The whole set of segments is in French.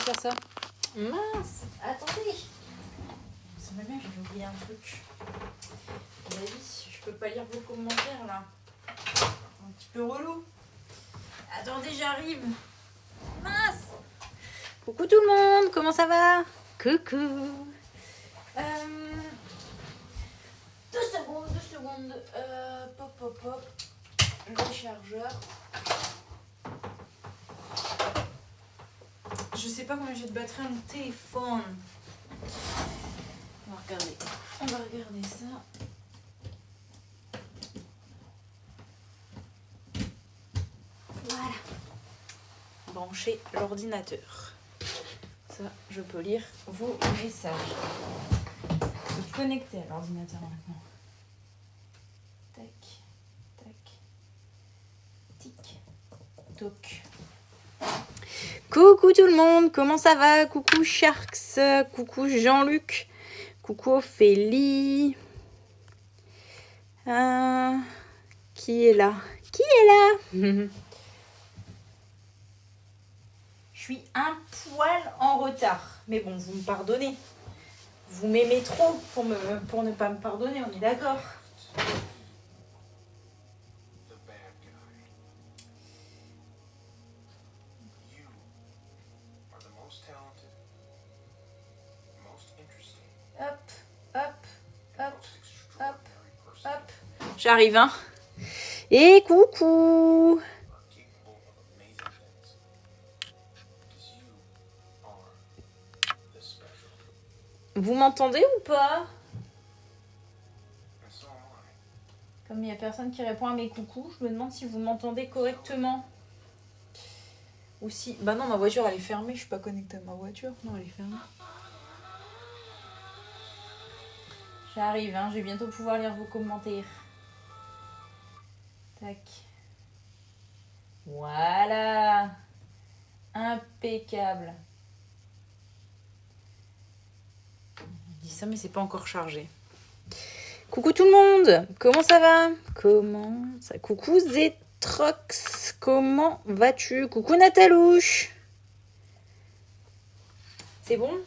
faire ça. Mince, attendez. Ça va bien, j'ai oublié un truc. Vas-y, je peux pas lire vos commentaires là. Un petit peu relou. Attendez, j'arrive. Mince. Coucou tout le monde, comment ça va? Coucou. 2 secondes. Pop. Le chargeur. Je sais pas combien j'ai de batterie dans mon téléphone. On va regarder ça. Voilà. Brancher l'ordinateur. Ça, je peux lire vos messages. Je suis connectée à l'ordinateur maintenant. Tac. Tic. Toc. Coucou tout le monde, comment ça va? Coucou Sharks, coucou Jean-Luc, coucou Ophélie. Qui est là? Je suis un poil en retard, mais bon, vous me pardonnez. Vous m'aimez trop pour ne pas me pardonner, on est d'accord? Hop. J'arrive, hein. Et coucou. Vous m'entendez ou pas? Comme il n'y a personne qui répond à mes coucous, je me demande si vous m'entendez correctement. Ou si... Bah non, ma voiture elle est fermée, je suis pas connectée à ma voiture. Non, elle est fermée. J'arrive, hein, je vais bientôt pouvoir lire vos commentaires. Tac. Voilà. Impeccable. Je dis ça, mais c'est pas encore chargé. Coucou tout le monde. Comment ça va? Coucou Zetrox. Comment vas-tu? Coucou Natalouche. C'est bon?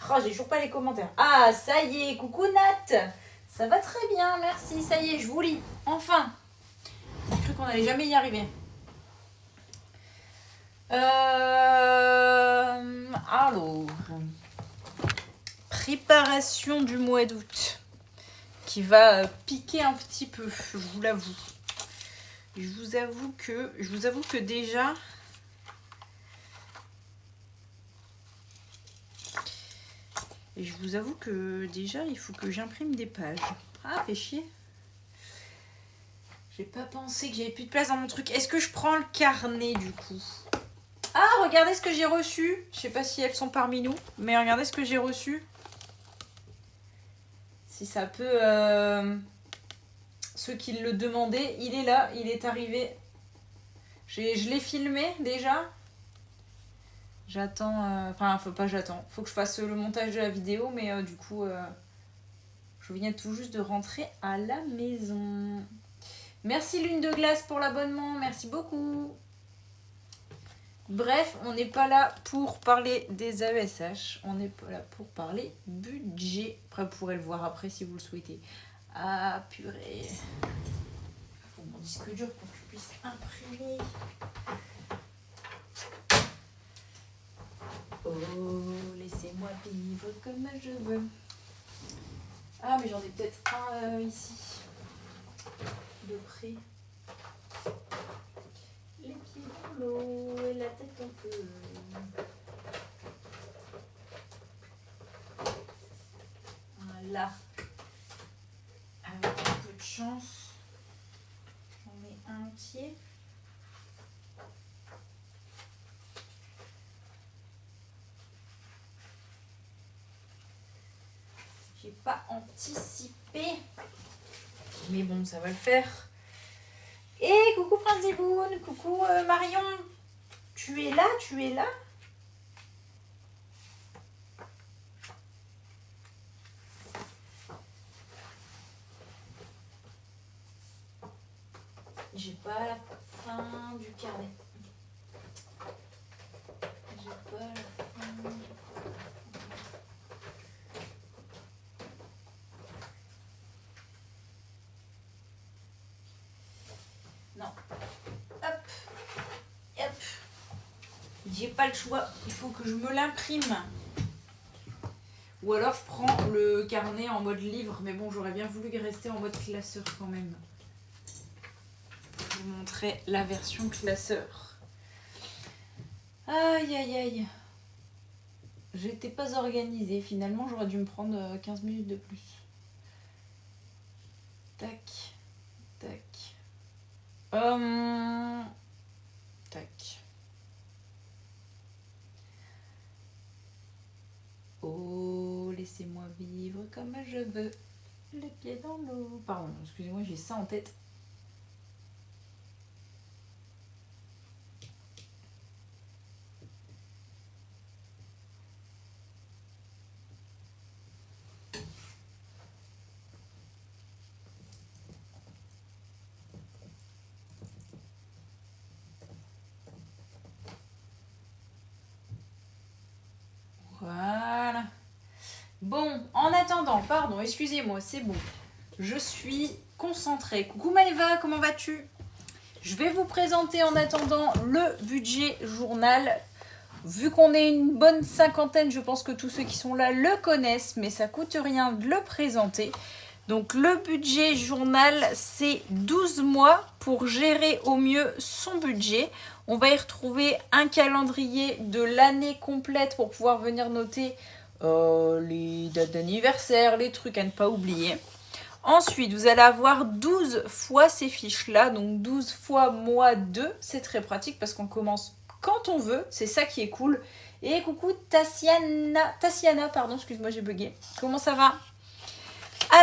Oh, j'ai toujours pas les commentaires. Ah, ça y est. Coucou Nat. Ça va très bien, merci. Ça y est, je vous lis. Enfin. J'ai cru qu'on n'allait jamais y arriver. Alors, préparation du mois d'août qui va piquer un petit peu, je vous l'avoue. Je vous avoue que déjà il faut que j'imprime des pages. Ah, fait chier. J'ai pas pensé que j'avais plus de place dans mon truc. Est-ce que je prends le carnet du coup? Ah, regardez ce que j'ai reçu. Je sais pas si elles sont parmi nous, mais regardez ce que j'ai reçu. Si ça peut... Ceux qui le demandaient, il est là, il est arrivé. Je l'ai filmé déjà. J'attends... Enfin, j'attends. Faut que je fasse le montage de la vidéo, mais du coup... je viens tout juste de rentrer à la maison. Merci Lune de Glace pour l'abonnement, merci beaucoup. Bref, on n'est pas là pour parler des AESH, on est pas là pour parler budget. Après, vous pourrez le voir après si vous le souhaitez. Ah purée. Faut mon disque dur pour que je puisse imprimer. Oh, laissez-moi vivre comme je veux. Ah, mais j'en ai peut-être un ici. De près. Les pieds dans l'eau et la tête en feu. Voilà. Avec un peu de chance, j'en mets un entier. J'ai pas anticipé. Mais bon, ça va le faire. Et coucou Prince Ziboun, coucou Marion. Tu es là? J'ai pas la fin du carnet. J'ai pas la fin. J'ai pas le choix, il faut que je me l'imprime. Ou alors je prends le carnet en mode livre, mais bon, j'aurais bien voulu rester en mode classeur quand même. Je vous montrer la version classeur. Aïe aïe aïe. J'étais pas organisée, finalement j'aurais dû me prendre 15 minutes de plus. Tac, tac. Tac. Oh, laissez-moi vivre comme je veux, les pieds dans l'eau. Pardon, excusez-moi, j'ai ça en tête. Voilà. Bon, en attendant, pardon, excusez-moi, c'est bon. Je suis concentrée. Coucou Maëva, comment vas-tu? Je vais vous présenter en attendant le budget journal. Vu qu'on est une bonne cinquantaine, je pense que tous ceux qui sont là le connaissent, mais ça coûte rien de le présenter. Donc le budget journal, c'est 12 mois pour gérer au mieux son budget. On va y retrouver un calendrier de l'année complète pour pouvoir venir noter les dates d'anniversaire, les trucs à ne pas oublier. Ensuite, vous allez avoir 12 fois ces fiches-là, donc 12 fois mois 2. C'est très pratique parce qu'on commence quand on veut, c'est ça qui est cool. Et coucou Tassiana, pardon, excuse-moi, j'ai bugué. Comment ça va?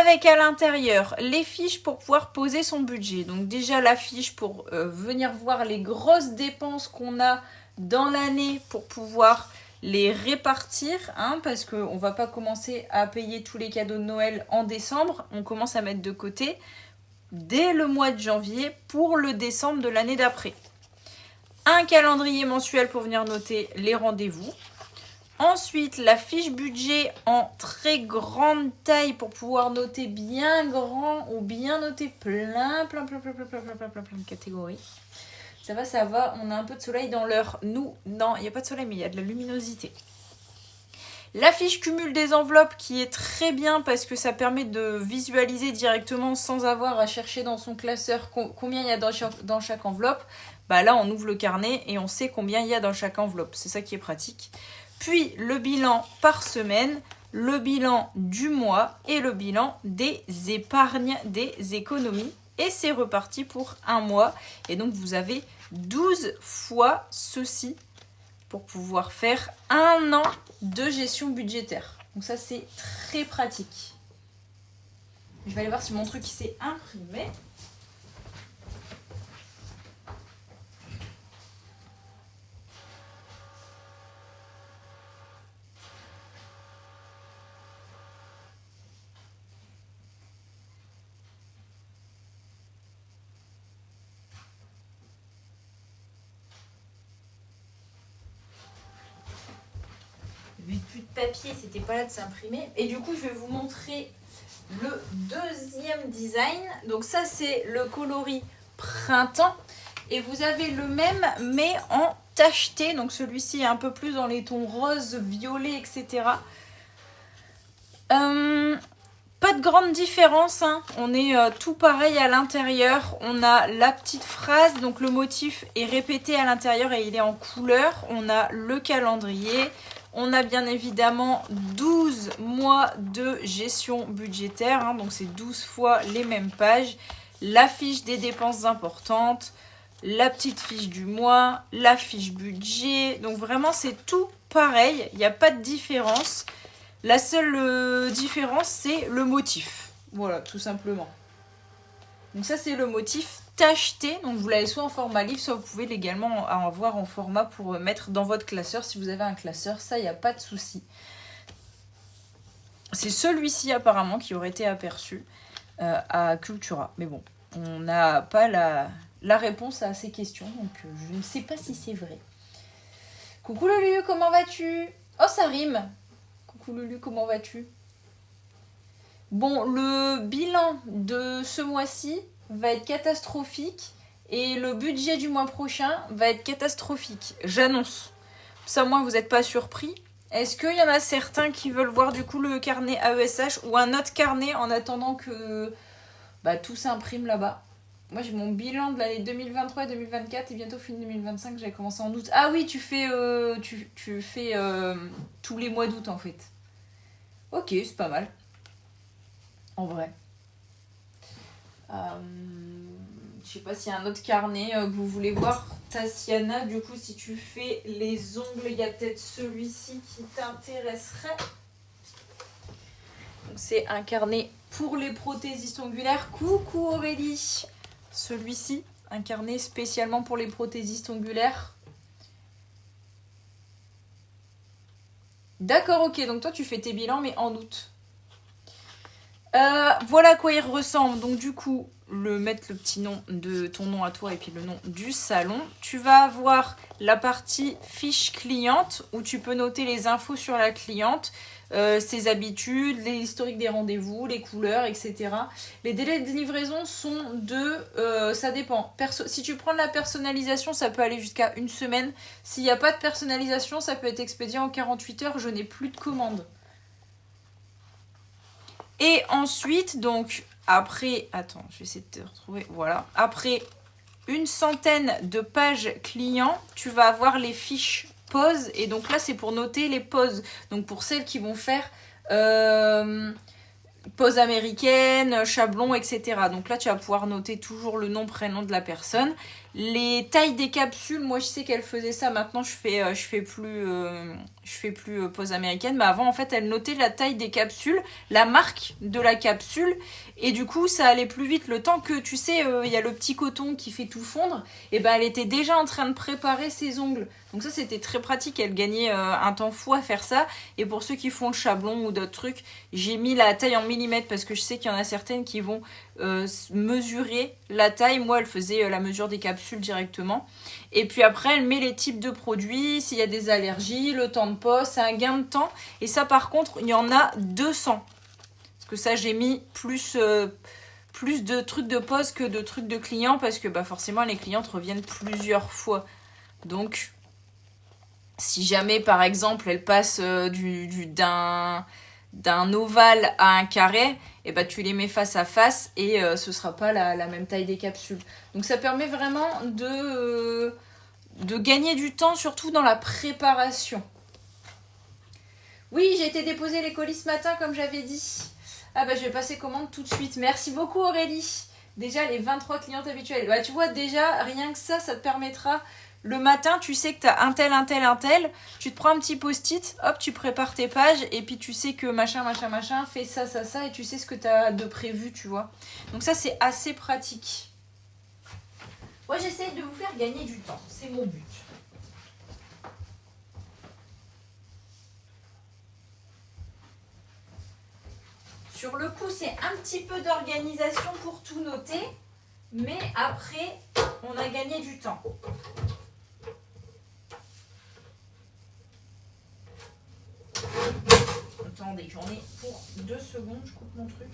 Avec à l'intérieur les fiches pour pouvoir poser son budget. Donc déjà la fiche pour venir voir les grosses dépenses qu'on a dans l'année pour pouvoir les répartir, hein, parce qu'on ne va pas commencer à payer tous les cadeaux de Noël en décembre. On commence à mettre de côté dès le mois de janvier pour le décembre de l'année d'après. Un calendrier mensuel pour venir noter les rendez-vous. Ensuite, la fiche budget en très grande taille pour pouvoir noter bien grand ou bien noter plein de catégories. Ça va, on a un peu de soleil dans l'heure. Nous, non, il n'y a pas de soleil, mais il y a de la luminosité. La fiche cumul des enveloppes qui est très bien parce que ça permet de visualiser directement sans avoir à chercher dans son classeur combien il y a dans chaque enveloppe. Bah là, on ouvre le carnet et on sait combien il y a dans chaque enveloppe. C'est ça qui est pratique. Puis le bilan par semaine, le bilan du mois et le bilan des épargnes, des économies. Et c'est reparti pour un mois. Et donc vous avez 12 fois ceci pour pouvoir faire un an de gestion budgétaire. Donc ça c'est très pratique. Je vais aller voir si mon truc s'est imprimé. Plus de papier, c'était pas là de s'imprimer. Et du coup, je vais vous montrer le deuxième design. Donc ça, c'est le coloris printemps. Et vous avez le même, mais en tacheté. Donc celui-ci est un peu plus dans les tons rose, violet, etc. Pas de grande différence, hein. On est tout pareil à l'intérieur. On a la petite phrase, donc le motif est répété à l'intérieur et il est en couleur. On a le calendrier. On a bien évidemment 12 mois de gestion budgétaire, hein, donc c'est 12 fois les mêmes pages. La fiche des dépenses importantes, la petite fiche du mois, la fiche budget. Donc vraiment c'est tout pareil, il n'y a pas de différence. La seule différence c'est le motif, voilà tout simplement. Donc ça c'est le motif tacheté, donc vous l'avez soit en format livre, soit vous pouvez également en avoir en format pour mettre dans votre classeur si vous avez un classeur, ça il n'y a pas de souci. C'est celui-ci apparemment qui aurait été aperçu à Cultura, mais bon, on n'a pas la réponse à ces questions, donc je ne sais pas si c'est vrai. Coucou Lulu, comment vas-tu? Oh ça rime. Coucou Lulu, comment vas-tu? Bon, le bilan de ce mois-ci va être catastrophique et le budget du mois prochain va être catastrophique. J'annonce. ça au moins vous n'êtes pas surpris. Est-ce qu'il y en a certains qui veulent voir du coup le carnet AESH ou un autre carnet en attendant que tout s'imprime là-bas? Moi j'ai mon bilan de l'année 2023 et 2024 et bientôt fini 2025, j'avais commencé en août. Ah oui, tu fais tous les mois d'août en fait. Ok, c'est pas mal. En vrai. Je sais pas s'il y a un autre carnet que vous voulez voir. Tatiana, du coup, si tu fais les ongles, il y a peut-être celui-ci qui t'intéresserait. Donc, c'est un carnet pour les prothésistes ongulaires. Coucou Aurélie. Celui-ci, un carnet spécialement pour les prothésistes ongulaires. D'accord, ok. Donc, toi, tu fais tes bilans, mais en août. Voilà à quoi il ressemble. Donc, du coup, mettre le petit nom de ton nom à toi et puis le nom du salon. Tu vas avoir la partie fiche cliente où tu peux noter les infos sur la cliente, ses habitudes, les historiques des rendez-vous, les couleurs, etc. Les délais de livraison sont ça dépend. Si tu prends de la personnalisation, ça peut aller jusqu'à 1 semaine. S'il n'y a pas de personnalisation, ça peut être expédié en 48 heures. Je n'ai plus de commandes. Et ensuite, donc, après, attends, je vais essayer de te retrouver, voilà. Après 100 de pages clients, tu vas avoir les fiches pause. Et donc là, c'est pour noter les pauses. Donc pour celles qui vont faire pause américaine, chablon, etc. Donc là, tu vas pouvoir noter toujours le nom, prénom de la personne. Les tailles des capsules, moi je sais qu'elle faisait ça, maintenant je fais plus pause américaine, mais avant en fait elle notait la taille des capsules, la marque de la capsule, et du coup ça allait plus vite. Le temps que tu sais, il y a le petit coton qui fait tout fondre, et ben elle était déjà en train de préparer ses ongles. Donc ça c'était très pratique, elle gagnait un temps fou à faire ça. Et pour ceux qui font le chablon ou d'autres trucs, j'ai mis la taille en millimètres parce que je sais qu'il y en a certaines qui vont mesurer la taille. Moi elle faisait la mesure des capsules directement, et puis après elle met les types de produits, s'il y a des allergies, le temps de pause, c'est un gain de temps. Et ça par contre il y en a 200 parce que ça j'ai mis plus de trucs de pause que de trucs de clients, parce que forcément les clientes reviennent plusieurs fois. Donc si jamais par exemple elle passe d'un ovale à un carré, et tu les mets face à face et ce sera pas la même taille des capsules. Donc ça permet vraiment de gagner du temps, surtout dans la préparation. Oui, j'ai été déposer les colis ce matin comme j'avais dit. Je vais passer commande tout de suite. Merci beaucoup Aurélie. Déjà les 23 clientes habituelles. Tu vois, déjà rien que ça te permettra. Le matin, tu sais que tu as un tel, tu te prends un petit post-it, hop, tu prépares tes pages, et puis tu sais que machin, fais ça, et tu sais ce que tu as de prévu, tu vois. Donc ça, c'est assez pratique. Moi, j'essaie de vous faire gagner du temps, c'est mon but. Sur le coup, c'est un petit peu d'organisation pour tout noter, mais après, on a gagné du temps. Attendez, j'en ai pour 2 secondes, je coupe mon truc.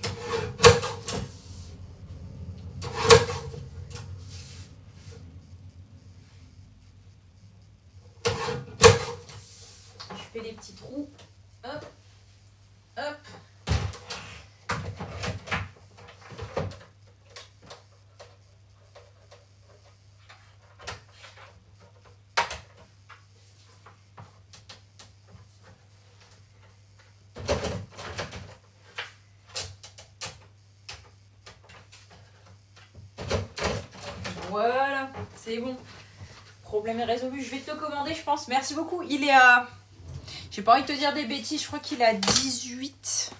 Je fais des petits trous. Hop, hop. Voilà, c'est bon. Problème est résolu. Je vais te le commander, je pense. Merci beaucoup. Il est à... J'ai pas envie de te dire des bêtises. Je crois qu'il est à 18.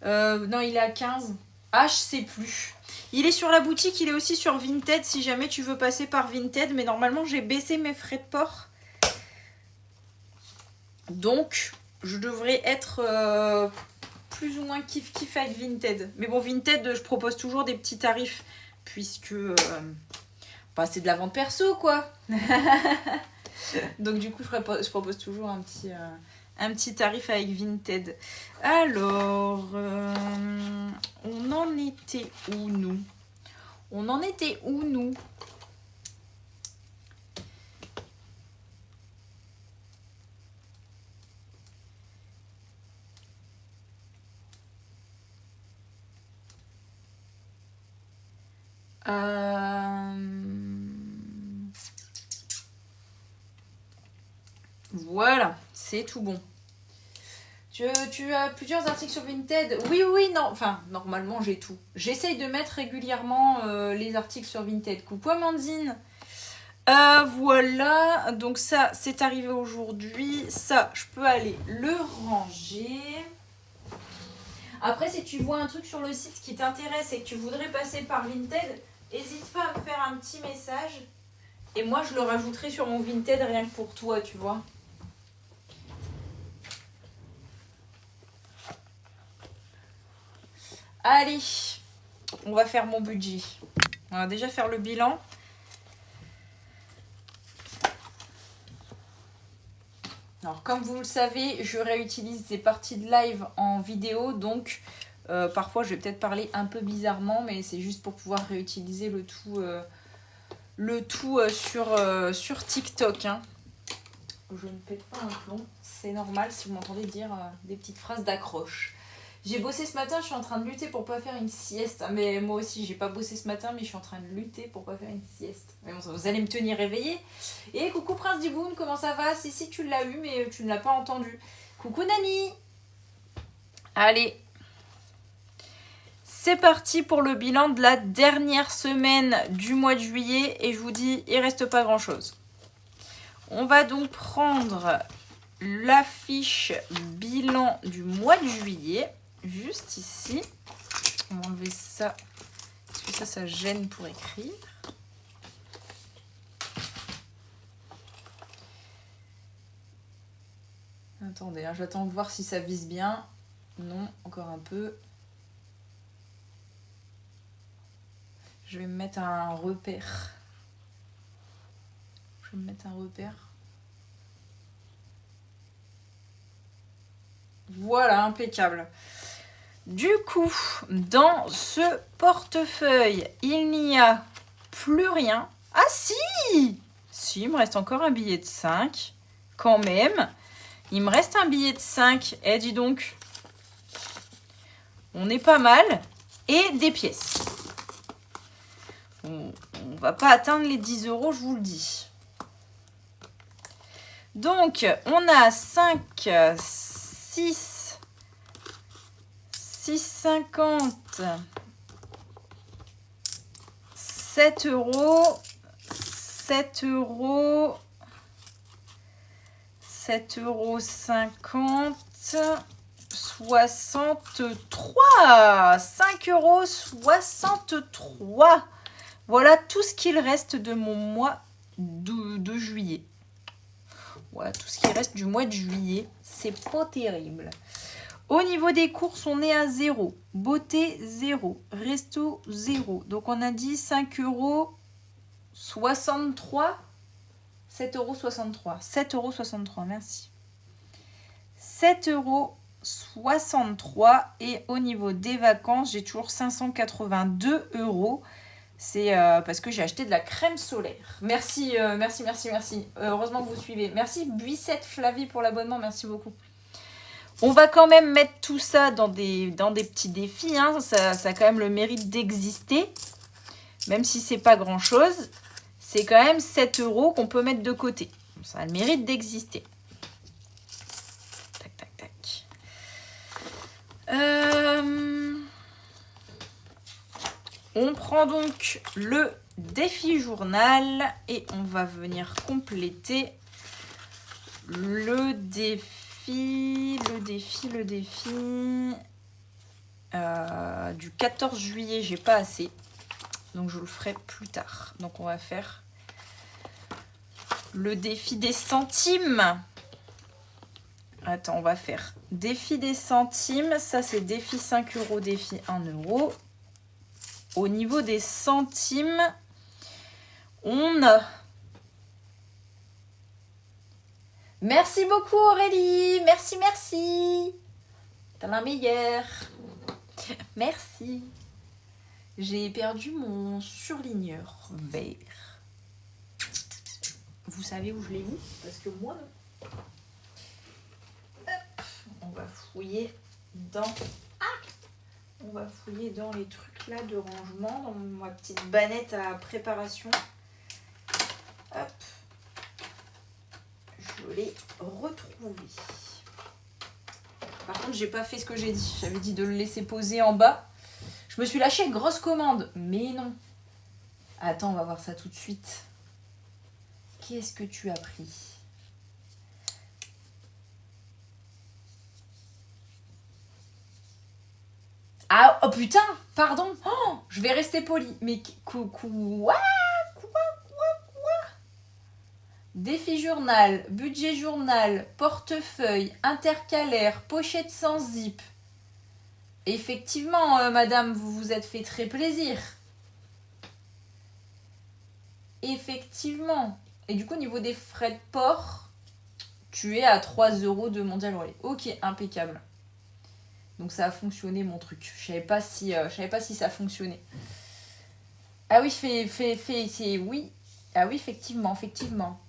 Non, il est à 15. Ah, je sais plus. Il est sur la boutique. Il est aussi sur Vinted si jamais tu veux passer par Vinted. Mais normalement, j'ai baissé mes frais de port. Donc, je devrais être plus ou moins kiff-kiff avec Vinted. Mais bon, Vinted, je propose toujours des petits tarifs. Puisque... c'est de la vente perso, quoi. Donc du coup, je propose toujours un petit tarif avec Vinted. Alors, on en était où, nous? Voilà, c'est tout bon. Tu as plusieurs articles sur Vinted? Oui, non. Enfin, normalement, j'ai tout. J'essaye de mettre régulièrement les articles sur Vinted. Coucou Amandine. Voilà. Donc ça, c'est arrivé aujourd'hui. Ça, je peux aller le ranger. Après, si tu vois un truc sur le site qui t'intéresse et que tu voudrais passer par Vinted, n'hésite pas à me faire un petit message. Et moi, je le rajouterai sur mon Vinted rien que pour toi, tu vois. Allez, on va faire mon budget. On va déjà faire le bilan. Alors, comme vous le savez, je réutilise des parties de live en vidéo. Donc, parfois, je vais peut-être parler un peu bizarrement. Mais c'est juste pour pouvoir réutiliser le tout sur TikTok. Hein. Je ne pète pas un plomb. C'est normal si vous m'entendez dire des petites phrases d'accroche. J'ai bossé ce matin, je suis en train de lutter pour pas faire une sieste. Mais moi aussi, j'ai pas bossé ce matin, mais je suis en train de lutter pour pas faire une sieste. Mais bon, vous allez me tenir réveillée. Et coucou Prince Diboun, comment ça va? Si, tu l'as eu, mais tu ne l'as pas entendu. Coucou Nani. Allez. C'est parti pour le bilan de la dernière semaine du mois de juillet. Et je vous dis, il reste pas grand chose. On va donc prendre la fiche bilan du mois de juillet. Juste ici, on va enlever ça, parce que ça gêne pour écrire. Attendez, hein, j'attends de voir si ça vise bien. Non, encore un peu. Je vais me mettre un repère. Voilà, impeccable. Du coup, dans ce portefeuille, il n'y a plus rien. Ah si! Si, il me reste encore un billet de 5. Quand même. Il me reste un billet de 5. Eh, dis donc. On est pas mal. Et des pièces. On va pas atteindre les 10 €, je vous le dis. Donc, on a 5, 6... 6,50, 7 €, 7 €, 7,50 €, 63, 5,63 €. Voilà tout ce qu'il reste de mon mois de juillet. Voilà tout ce qui reste du mois de juillet. C'est pas terrible. Au niveau des courses, on est à 0. Beauté, 0. Resto, 0. Donc, on a dit 5,63 €. 7,63 €. 7,63 €, merci. 7,63 €. Et au niveau des vacances, j'ai toujours 582 €. C'est parce que j'ai acheté de la crème solaire. Merci. Heureusement que vous suivez. Merci Buissette Flavie pour l'abonnement. Merci beaucoup. On va quand même mettre tout ça dans des petits défis. Hein. Ça a quand même le mérite d'exister. Même si c'est pas grand-chose. C'est quand même 7 € qu'on peut mettre de côté. Ça a le mérite d'exister. Tac, tac, tac. On prend donc le défi journal. Et on va venir compléter le défi. Le défi du 14 juillet, j'ai pas assez. Donc je le ferai plus tard. Donc on va faire le défi des centimes. Attends, on va faire défi des centimes. Ça, c'est défi 5 €, défi 1 €. Au niveau des centimes, on a... Merci beaucoup Aurélie. Merci. T'es la meilleure. Merci. J'ai perdu mon surligneur vert. Vous savez où je l'ai mis? Parce que moi, non. Hop. On va fouiller dans On va fouiller dans les trucs là de rangement, dans ma petite bannette à préparation. Hop. Je l'ai retrouvé. Par contre, j'ai pas fait ce que j'ai dit. J'avais dit de le laisser poser en bas. Je me suis lâché grosse commande. Mais non. Attends, on va voir ça tout de suite. Qu'est-ce que tu as pris ? Ah, oh putain, pardon. Oh, je vais rester poli. Mais quoi ? Défi journal, budget journal, portefeuille, intercalaire, pochette sans zip. Effectivement, madame, vous vous êtes fait très plaisir. Effectivement. Et du coup, au niveau des frais de port, tu es à 3 € de Mondial Relais. Ok, impeccable. Donc ça a fonctionné mon truc. Je savais pas si ça fonctionnait. Ah oui, oui. Ah oui, effectivement.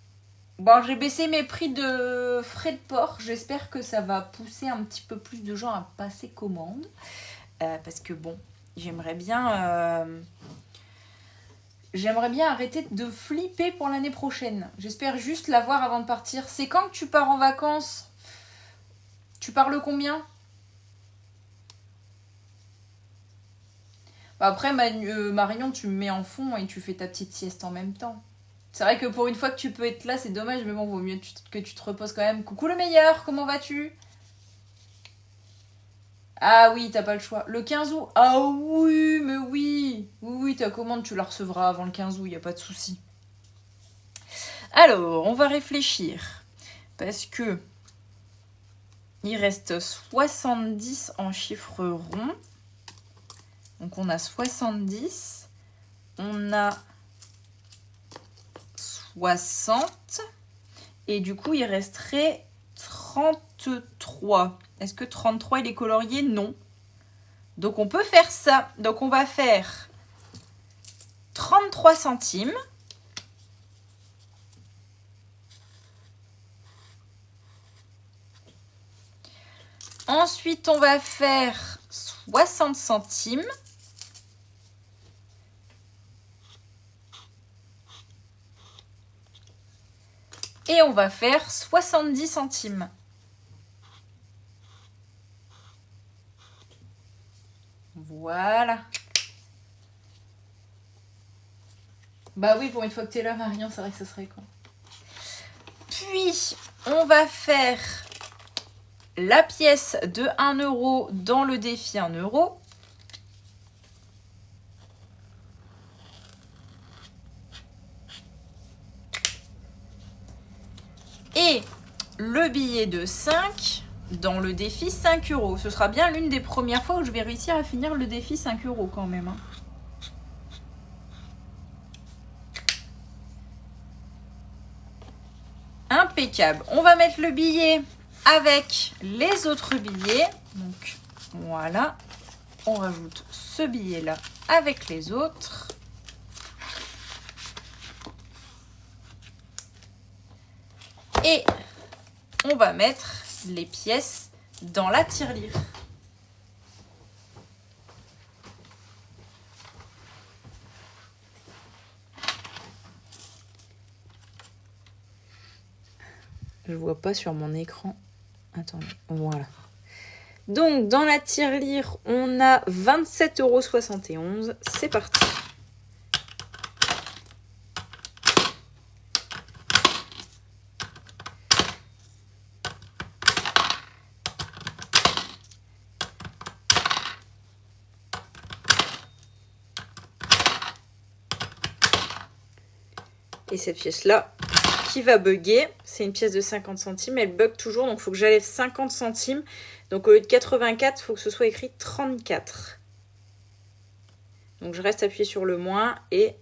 Bon, j'ai baissé mes prix de frais de port. J'espère que ça va pousser un petit peu plus de gens à passer commande. Parce que bon, j'aimerais bien arrêter de flipper pour l'année prochaine. J'espère juste l'avoir avant de partir. C'est quand que tu pars en vacances ? Tu pars le combien ? Après, Marion, tu me mets en fond et tu fais ta petite sieste en même temps. C'est vrai que pour une fois que tu peux être là, c'est dommage, mais bon, vaut mieux que tu te reposes quand même. Coucou le meilleur, comment vas-tu ? Ah oui, t'as pas le choix. Le 15 août ? Ah oui, mais oui. Oui, ta commande, tu la recevras avant le 15 août, y a pas de souci. Alors, on va réfléchir. Parce que il reste 70 en chiffre rond. Donc on a 70, on a 60, et du coup il resterait 33. Est-ce que 33 il est colorié ? Non. Donc on peut faire ça. Donc on va faire 33 centimes. Ensuite on va faire 60 centimes. Et on va faire 70 centimes. Voilà. Bah oui, pour une fois que tu es là, Marion, c'est vrai que ça serait con. Puis, on va faire la pièce de 1 € dans le défi 1 €. Et le billet de 5 dans le défi 5 €. Ce sera bien l'une des premières fois où je vais réussir à finir le défi 5 € quand même. Impeccable. On va mettre le billet avec les autres billets. Donc voilà. On rajoute ce billet-là avec les autres. Et on va mettre les pièces dans la tirelire. Je vois pas sur mon écran. Attendez, voilà. Donc, dans la tirelire, on a 27,71 €. C'est parti. Et cette pièce-là, qui va bugger, c'est une pièce de 50 centimes, elle bug toujours, donc il faut que j'enlève 50 centimes. Donc au lieu de 84, il faut que ce soit écrit 34. Donc je reste appuyée sur le moins et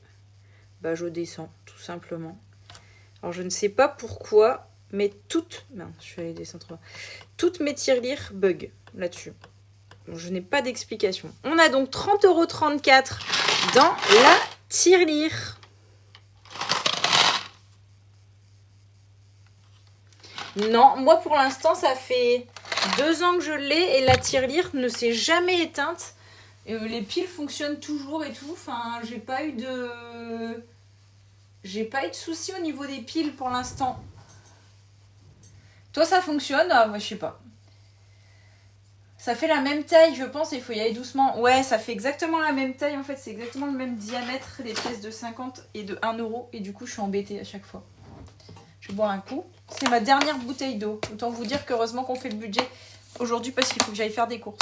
bah, je descends, tout simplement. Alors je ne sais pas pourquoi, mais toutes mes tirelires bug là-dessus. Donc, je n'ai pas d'explication. On a donc 30,34 € dans la tirelire. Non, moi pour l'instant ça fait 2 ans que je l'ai et la tirelire ne s'est jamais éteinte. Et les piles fonctionnent toujours et tout. Enfin, j'ai pas eu de soucis au niveau des piles pour l'instant. Toi, ça fonctionne? Ah, moi, je sais pas. Ça fait la même taille, je pense, et il faut y aller doucement. Ouais, ça fait exactement la même taille, en fait. C'est exactement le même diamètre, les pièces de 50 et de 1 euro. Et du coup, je suis embêtée à chaque fois. Je bois un coup. C'est ma dernière bouteille d'eau. Autant vous dire qu'heureusement qu'on fait le budget aujourd'hui parce qu'il faut que j'aille faire des courses.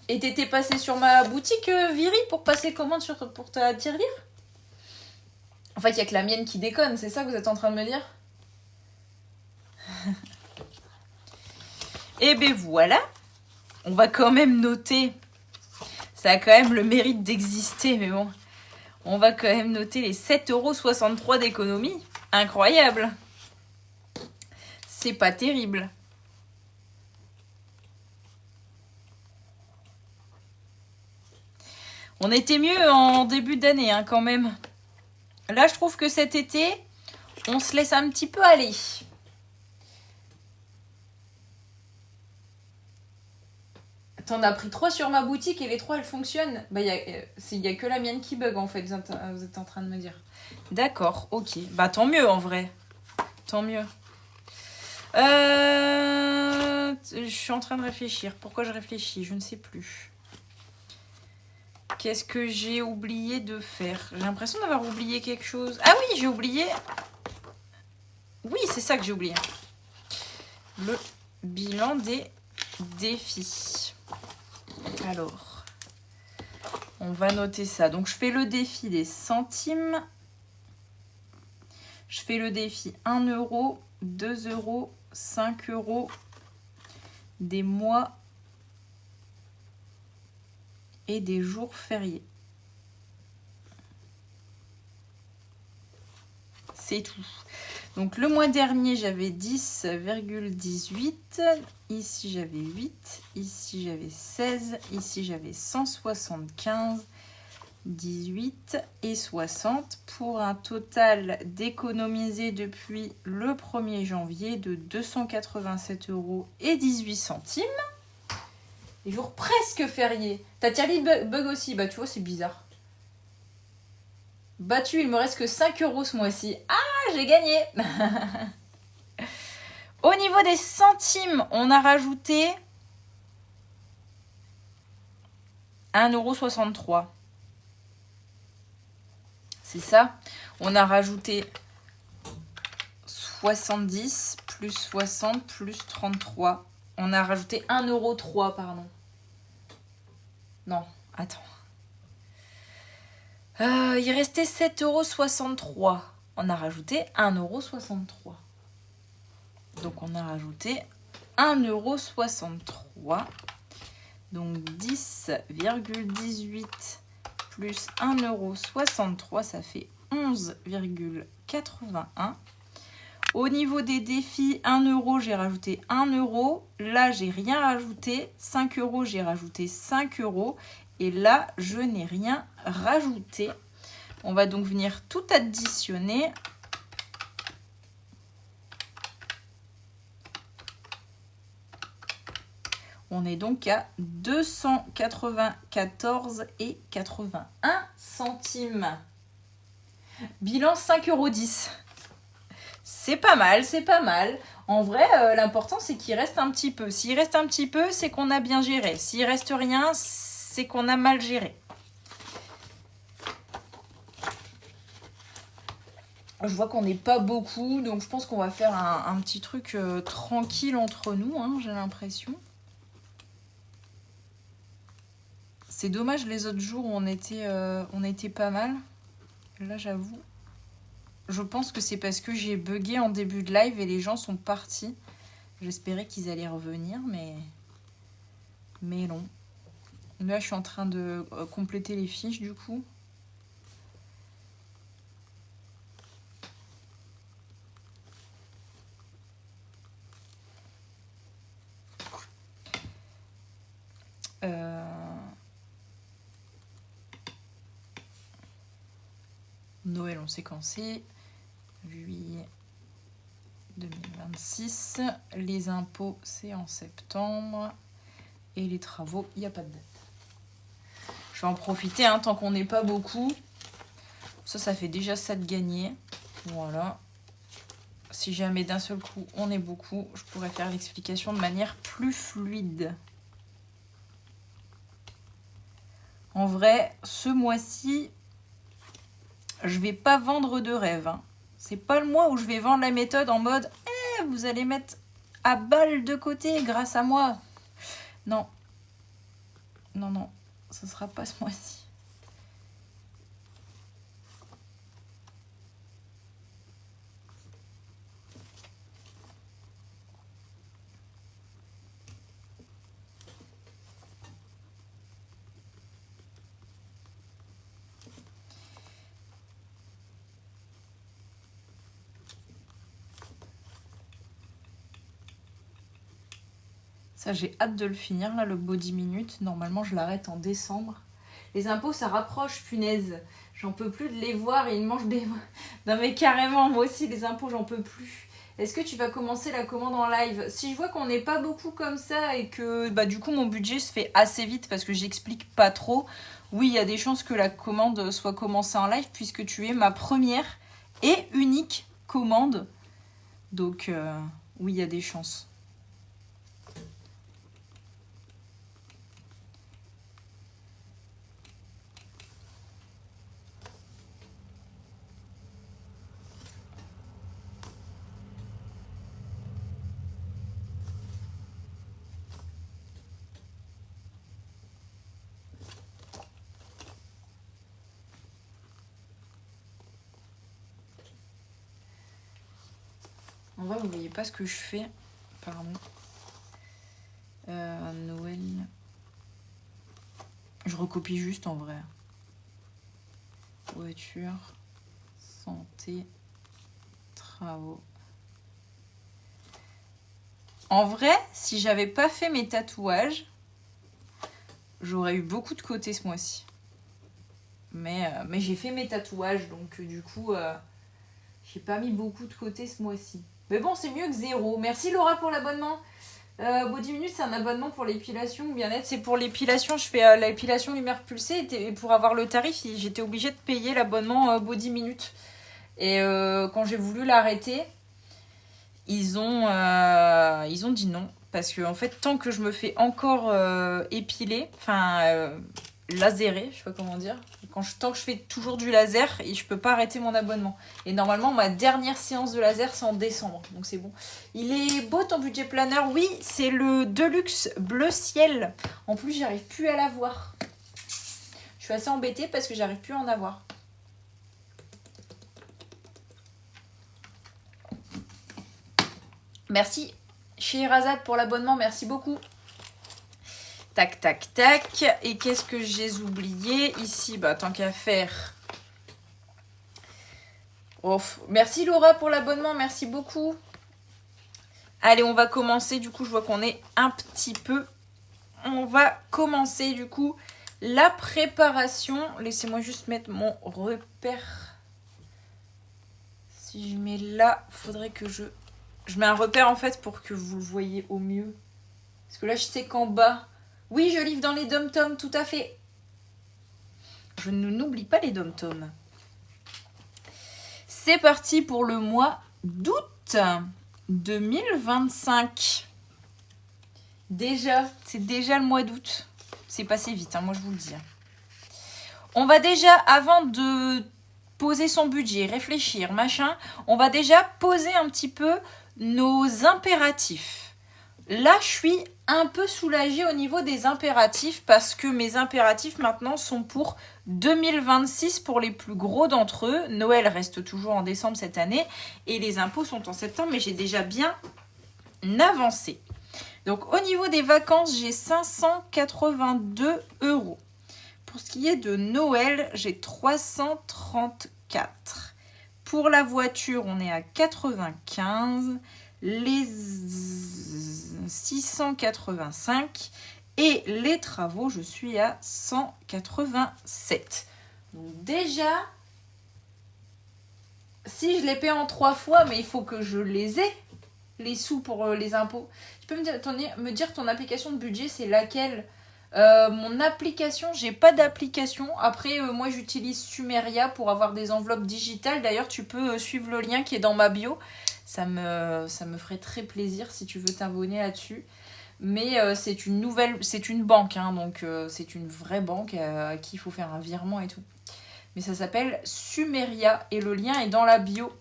Et t'étais passé sur ma boutique, Viri, pour passer commande pour ta tirelire? En fait, il n'y a que la mienne qui déconne, c'est ça que vous êtes en train de me dire? Et ben voilà. On va quand même noter. Ça a quand même le mérite d'exister, mais bon. On va quand même noter les 7,63 € d'économie. Incroyable. C'est pas terrible. On était mieux en début d'année, hein, quand même. Là, je trouve que cet été, on se laisse un petit peu aller. T'en as pris 3 sur ma boutique et les 3, elles fonctionnent. Bah, il y a que la mienne qui bug, en fait, vous êtes en train de me dire. D'accord, ok. Bah, tant mieux, en vrai. Tant mieux. Je suis en train de réfléchir. Pourquoi je réfléchis? Je ne sais plus. Qu'est-ce que j'ai oublié de faire? J'ai l'impression d'avoir oublié quelque chose. Ah oui, j'ai oublié... Oui, c'est ça que j'ai oublié. Le bilan des défis. Alors, on va noter ça. Donc, je fais le défi des centimes. Je fais le défi 1 €, 2 €, 5 €, des mois et des jours fériés. C'est tout. Donc le mois dernier, j'avais 10,18. Ici, j'avais 8. Ici, j'avais 16. Ici, j'avais 175, 18 et 60 pour un total d'économiser depuis le 1er janvier de 287,18 €. Les jours presque fériés. Ta tirelire bug aussi. Bah tu vois, c'est bizarre. Battu, il me reste que 5 € ce mois-ci. Ah, j'ai gagné. Au niveau des centimes, on a rajouté 1,63 €. C'est ça. On a rajouté 70 plus 60 plus 33. On a rajouté 1,03 €, pardon. Non, attends. Il restait 7,63 €. On a rajouté 1,63 €. Donc, on a rajouté 1,63 €. Donc, 10,18 plus 1,63 €, ça fait 11,81 €. Au niveau des défis, 1 €, j'ai rajouté 1 €. Là, j'ai rien rajouté. 5 €, j'ai rajouté 5 €. Et là, je n'ai rien rajouté. On va donc venir tout additionner. On est donc à 294,81 €. Bilan 5,10 €. C'est pas mal, c'est pas mal. En vrai, l'important, c'est qu'il reste un petit peu. S'il reste un petit peu, c'est qu'on a bien géré. S'il reste rien, c'est qu'on a mal géré. Je vois qu'on n'est pas beaucoup, donc je pense qu'on va faire un petit truc tranquille entre nous, hein, j'ai l'impression. C'est dommage, les autres jours, on était pas mal. Là, j'avoue. Je pense que c'est parce que j'ai bugué en début de live et les gens sont partis. J'espérais qu'ils allaient revenir, mais non. Là, je suis en train de compléter les fiches, du coup. Noël, on sait quand c'est. Juillet, 2026. Les impôts, c'est en septembre. Et les travaux, il n'y a pas de date. Je vais en profiter hein, tant qu'on n'est pas beaucoup. Ça fait déjà ça de gagner. Voilà. Si jamais d'un seul coup on est beaucoup, je pourrais faire l'explication de manière plus fluide. En vrai, ce mois-ci, je vais pas vendre de rêve. Hein. C'est pas le mois où je vais vendre la méthode en mode vous allez mettre à balle de côté grâce à moi. Non. Non, non. Ce sera pas ce mois-ci. Ça, j'ai hâte de le finir, là, le body minute. Normalement, je l'arrête en décembre. Les impôts, ça rapproche, punaise. J'en peux plus de les voir et ils mangent des... Non, mais carrément, moi aussi, les impôts, j'en peux plus. Est-ce que tu vas commencer la commande en live? Si je vois qu'on n'est pas beaucoup comme ça et que, bah, du coup, mon budget se fait assez vite parce que j'explique pas trop, oui, il y a des chances que la commande soit commencée en live puisque tu es ma première et unique commande. Donc, oui, il y a des chances. En vrai, vous voyez pas ce que je fais. Pardon. Noël. Je recopie juste en vrai. Voiture, santé, travaux. En vrai, si j'avais pas fait mes tatouages, j'aurais eu beaucoup de côté ce mois-ci. Mais j'ai fait mes tatouages, donc du coup, j'ai pas mis beaucoup de côté ce mois-ci. Mais bon, c'est mieux que zéro. Merci Laura pour l'abonnement. Body Minute, c'est un abonnement pour l'épilation ou bien-être. C'est pour l'épilation, je fais l'épilation lumière pulsée. Et pour avoir le tarif, j'étais obligée de payer l'abonnement Body Minute. Et quand j'ai voulu l'arrêter, ils ont dit non. Parce que en fait, tant que je me fais encore épiler, enfin laserer, je sais pas comment dire, tant que je fais toujours du laser, et je peux pas arrêter mon abonnement. Et normalement, ma dernière séance de laser, c'est en décembre, donc c'est bon. Il est beau ton budget planner, oui, c'est le Deluxe Bleu Ciel. En plus, j'arrive plus à l'avoir. Je suis assez embêtée parce que j'arrive plus à en avoir. Merci Scheherazade pour l'abonnement, merci beaucoup. Tac, tac, tac. Et qu'est-ce que j'ai oublié ici? Bah, tant qu'à faire. Oh, merci Laura pour l'abonnement, merci beaucoup. Allez, on va commencer. Du coup, je vois qu'on est un petit peu. On va commencer du coup la préparation. Laissez-moi juste mettre mon repère. Si je mets là, faudrait que je mets un repère en fait pour que vous le voyez au mieux. Parce que là, je sais qu'en bas... Oui, je livre dans les dom-toms, tout à fait. Je n'oublie pas les dom-toms. C'est parti pour le mois d'août 2025. Déjà, c'est déjà le mois d'août. C'est passé vite, hein, moi je vous le dis. On va déjà, avant de poser son budget, réfléchir, machin, on va déjà poser un petit peu nos impératifs. Là, je suis un peu soulagée au niveau des impératifs parce que mes impératifs maintenant sont pour 2026 pour les plus gros d'entre eux. Noël reste toujours en décembre cette année et les impôts sont en septembre, mais j'ai déjà bien avancé. Donc au niveau des vacances, j'ai 582 €. Pour ce qui est de Noël, j'ai 334. Pour la voiture, on est à 95. Les 685 et les travaux, je suis à 187. Donc déjà, si je les paie en 3 fois, mais il faut que je les ai, les sous pour les impôts. Tu peux me dire ton application de budget, c'est laquelle? Mon application, j'ai pas d'application. Après, moi j'utilise Sumeria pour avoir des enveloppes digitales. D'ailleurs, tu peux suivre le lien qui est dans ma bio. Ça me ferait très plaisir si tu veux t'abonner là-dessus. Mais c'est une banque, hein, donc c'est une vraie banque à qui il faut faire un virement et tout. Mais ça s'appelle Sumeria et le lien est dans la bio.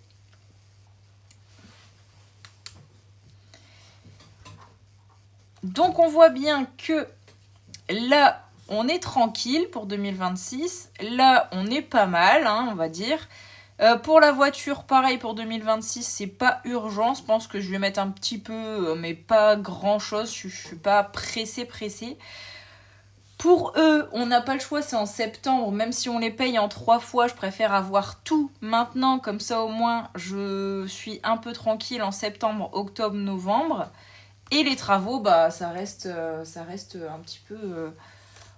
Donc on voit bien que là, on est tranquille pour 2026. Là, on est pas mal, hein, on va dire. Pour la voiture, pareil pour 2026, c'est pas urgent. Je pense que je vais mettre un petit peu, mais pas grand-chose. Je suis pas pressée. Pour eux, on n'a pas le choix, c'est en septembre. Même si on les paye en 3 fois, je préfère avoir tout maintenant. Comme ça, au moins, je suis un peu tranquille en septembre, octobre, novembre. Et les travaux, bah, ça reste un petit peu...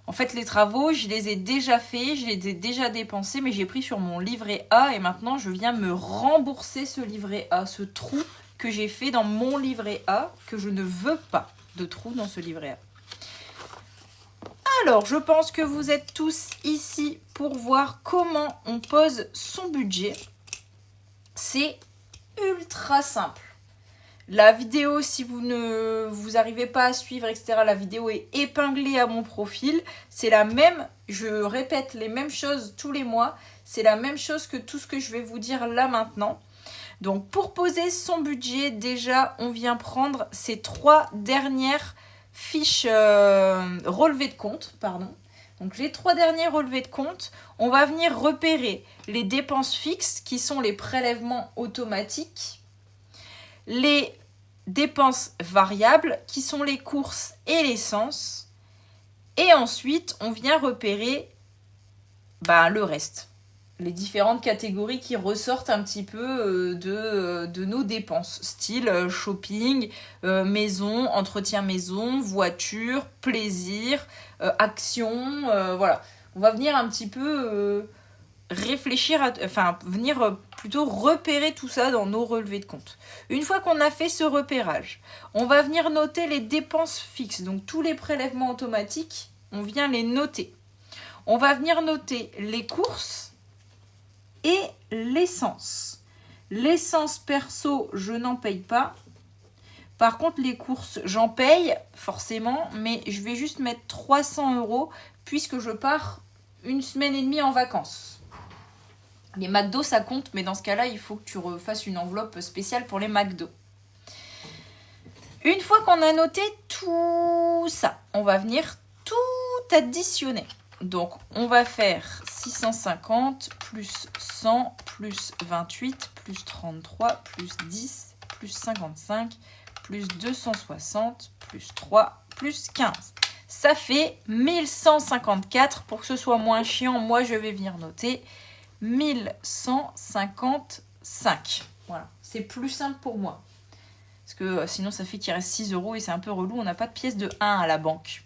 En fait, les travaux, je les ai déjà faits, je les ai déjà dépensés, mais j'ai pris sur mon livret A et maintenant, je viens me rembourser ce livret A, ce trou que j'ai fait dans mon livret A, que je ne veux pas de trou dans ce livret A. Alors, je pense que vous êtes tous ici pour voir comment on pose son budget. C'est ultra simple. La vidéo, si vous n'arrivez pas à suivre, etc., la vidéo est épinglée à mon profil. C'est la même, je répète les mêmes choses tous les mois. C'est la même chose que tout ce que je vais vous dire là maintenant. Donc, pour poser son budget, déjà, on vient prendre ces 3 dernières fiches relevés de compte, pardon. Donc, les 3 derniers relevés de compte, on va venir repérer les dépenses fixes qui sont les prélèvements automatiques. Les dépenses variables qui sont les courses et l'essence. Et ensuite, on vient repérer le reste. Les différentes catégories qui ressortent un petit peu de nos dépenses. Style shopping, maison, entretien maison, voiture, plaisir, action. Voilà. On va venir un petit peu... venir plutôt repérer tout ça dans nos relevés de compte. Une fois qu'on a fait ce repérage, on va venir noter les dépenses fixes. Donc tous les prélèvements automatiques, on vient les noter. On va venir noter les courses et l'essence. L'essence perso, je n'en paye pas. Par contre, les courses, j'en paye forcément, mais je vais juste mettre 300 € puisque je pars 1 semaine et demie en vacances. Les McDo, ça compte, mais dans ce cas-là, il faut que tu refasses une enveloppe spéciale pour les McDo. Une fois qu'on a noté tout ça, on va venir tout additionner. Donc, on va faire 650 plus 100 plus 28 plus 33 plus 10 plus 55 plus 260 plus 3 plus 15. Ça fait 1154. Pour que ce soit moins chiant, moi, je vais venir noter 1155. Voilà, c'est plus simple pour moi. Parce que sinon, ça fait qu'il reste 6 € et c'est un peu relou. On n'a pas de pièce de 1 à la banque.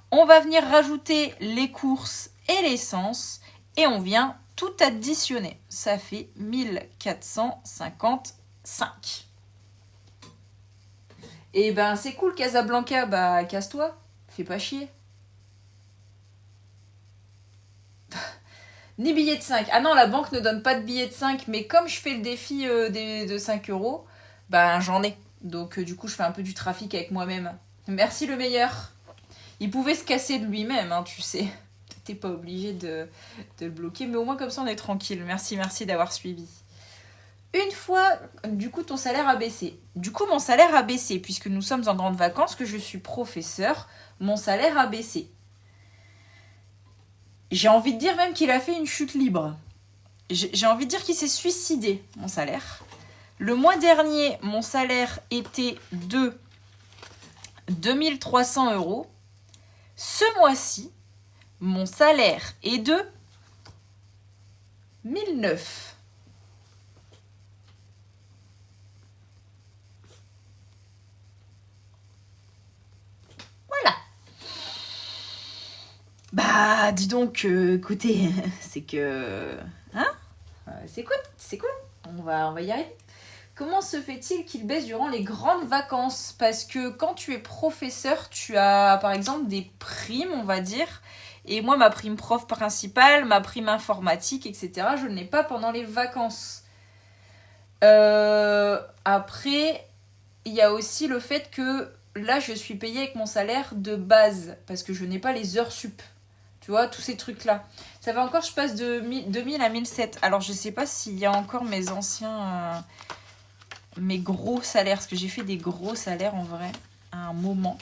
On va venir rajouter les courses et l'essence. Et on vient tout additionner. Ça fait 1455. Et ben, c'est cool, Casablanca. Bah, casse-toi. Fais pas chier. Ni billet de 5. Ah non, la banque ne donne pas de billet de 5. Mais comme je fais le défi de 5 €, ben j'en ai. Donc du coup, je fais un peu du trafic avec moi-même. Merci le meilleur. Il pouvait se casser de lui-même, hein, tu sais. T'es pas obligé de le bloquer. Mais au moins comme ça, on est tranquille. Merci d'avoir suivi. Une fois, du coup, ton salaire a baissé. Du coup, mon salaire a baissé. Puisque nous sommes en grandes vacances, que je suis professeur, mon salaire a baissé. J'ai envie de dire même qu'il a fait une chute libre. J'ai envie de dire qu'il s'est suicidé, mon salaire. Le mois dernier, mon salaire était de 2300 €. Ce mois-ci, mon salaire est de 1009. Voilà. Bah, dis donc, écoutez, c'est que... Hein, c'est cool. On va y arriver. Comment se fait-il qu'il baisse durant les grandes vacances? Parce que quand tu es professeur, tu as par exemple des primes, on va dire. Et moi, ma prime prof principale, ma prime informatique, etc., je ne l'ai pas pendant les vacances. Après, il y a aussi le fait que là, je suis payée avec mon salaire de base. Parce que je n'ai pas les heures sup. Tu vois, tous ces trucs-là. Ça va encore, je passe de 2000 à 1007. Alors, je ne sais pas s'il y a encore mes anciens... mes gros salaires, parce que j'ai fait des gros salaires en vrai à un moment.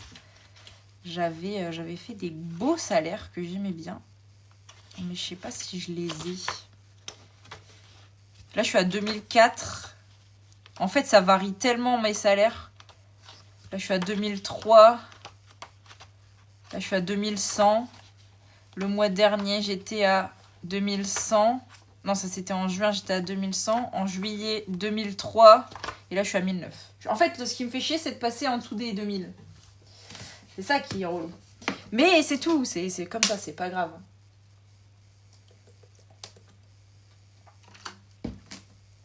J'avais fait des beaux salaires que j'aimais bien, mais je sais pas si je les ai. Là je suis à 2004. En fait ça varie tellement mes salaires. Là je suis à 2003. Là je suis à 2100. Le mois dernier j'étais à 2100. Non, ça c'était en juin, j'étais à 2100. En juillet 2003. Et là, je suis à 1009. En fait, ce qui me fait chier, c'est de passer en dessous des 2000. C'est ça qui est relou. Mais c'est tout. C'est comme ça, c'est pas grave.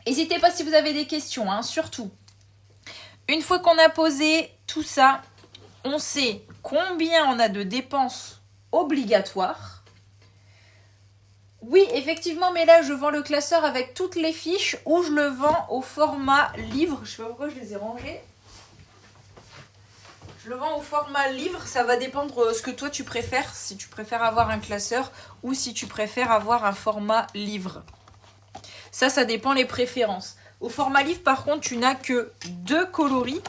N'hésitez pas si vous avez des questions, hein, surtout. Une fois qu'on a posé tout ça, on sait combien on a de dépenses obligatoires. Oui, effectivement, mais là, je vends le classeur avec toutes les fiches ou je le vends au format livre. Je sais pas pourquoi je les ai rangés. Je le vends au format livre. Ça va dépendre ce que toi, tu préfères. Si tu préfères avoir un classeur ou si tu préfères avoir un format livre. Ça dépend les préférences. Au format livre, par contre, tu n'as que 2 coloris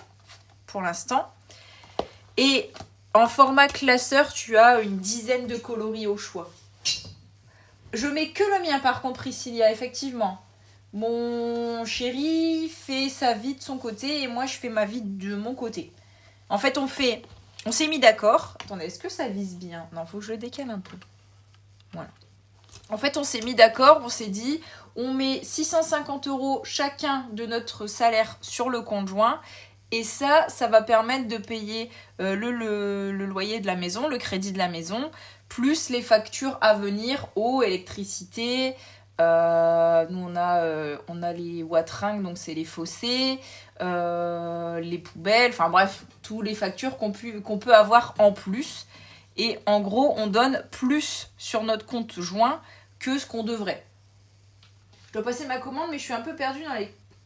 pour l'instant. Et en format classeur, tu as une dizaine de coloris au choix. Je mets que le mien par contre, Priscilla, effectivement. Mon chéri fait sa vie de son côté et moi je fais ma vie de mon côté. En fait, on s'est mis d'accord. Attendez, est-ce que ça vise bien? Non, faut que je le décale un peu. Voilà. En fait, on s'est mis d'accord, on s'est dit, on met 650 € chacun de notre salaire sur le compte joint. Et ça va permettre de payer le loyer de la maison, le crédit de la maison, plus les factures à venir, eau, électricité. Nous, on a les wateringues, donc c'est les fossés, les poubelles, enfin bref, toutes les factures qu'on peut avoir en plus. Et en gros, on donne plus sur notre compte joint que ce qu'on devrait. Je dois passer ma commande, mais je suis un peu perdue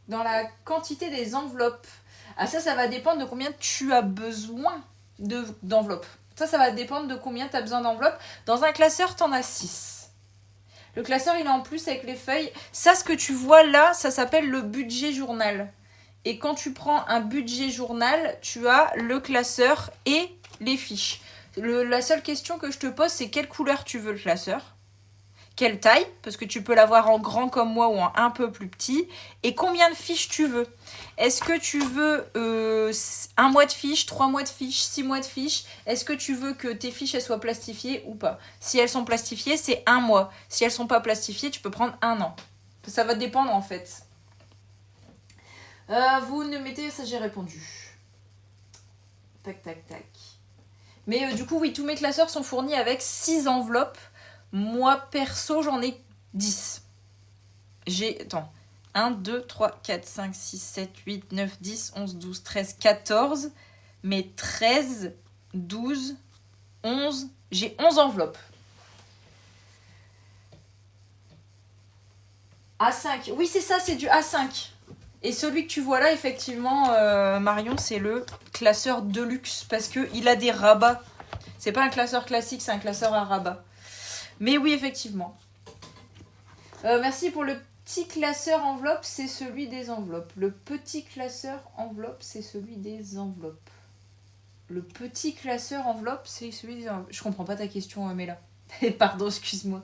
dans la quantité des enveloppes. Ah, ça va dépendre de combien tu as besoin d'enveloppes. Ça va dépendre de combien tu as besoin d'enveloppes. Dans un classeur, tu en as 6. Le classeur, il est en plus avec les feuilles. Ça, ce que tu vois là, ça s'appelle le budget journal. Et quand tu prends un budget journal, tu as le classeur et les fiches. La seule question que je te pose, c'est quelle couleur tu veux le classeur? Quelle taille, parce que tu peux l'avoir en grand comme moi ou en un peu plus petit. Et combien de fiches tu veux? Est-ce que tu veux 1 mois de fiches, 3 mois de fiches, 6 mois de fiches? Est-ce que tu veux que tes fiches elles soient plastifiées ou pas? Si elles sont plastifiées, c'est 1 mois. Si elles ne sont pas plastifiées, tu peux prendre 1 an. Ça va dépendre en fait. Vous ne mettez... Ça, j'ai répondu. Tac, tac, tac. Mais du coup, oui, tous mes classeurs sont fournis avec 6 enveloppes. Moi, perso, j'en ai 10. Attends. 1, 2, 3, 4, 5, 6, 7, 8, 9, 10, 11, 12, 13, 14. Mais 13, 12, 11. J'ai 11 enveloppes. A5. Oui, c'est ça, c'est du A5. Et celui que tu vois là, effectivement, Marion, c'est le classeur de luxe. Parce qu'il a des rabats. C'est pas un classeur classique, c'est un classeur à rabat. Mais oui, effectivement. Merci pour le petit classeur enveloppe, c'est celui des enveloppes. Le petit classeur enveloppe, c'est celui des enveloppes. Le petit classeur enveloppe, c'est celui des enveloppes. Je comprends pas ta question, Mela. Pardon, excuse-moi.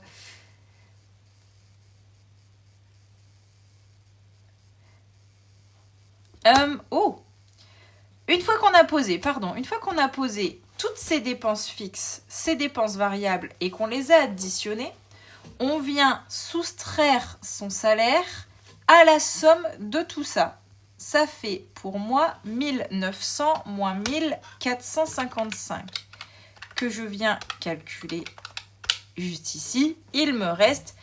Une fois qu'on a posé toutes ces dépenses fixes, ces dépenses variables et qu'on les a additionnées, on vient soustraire son salaire à la somme de tout ça. Ça fait pour moi 1900 moins 1455 que je viens calculer juste ici. Il me reste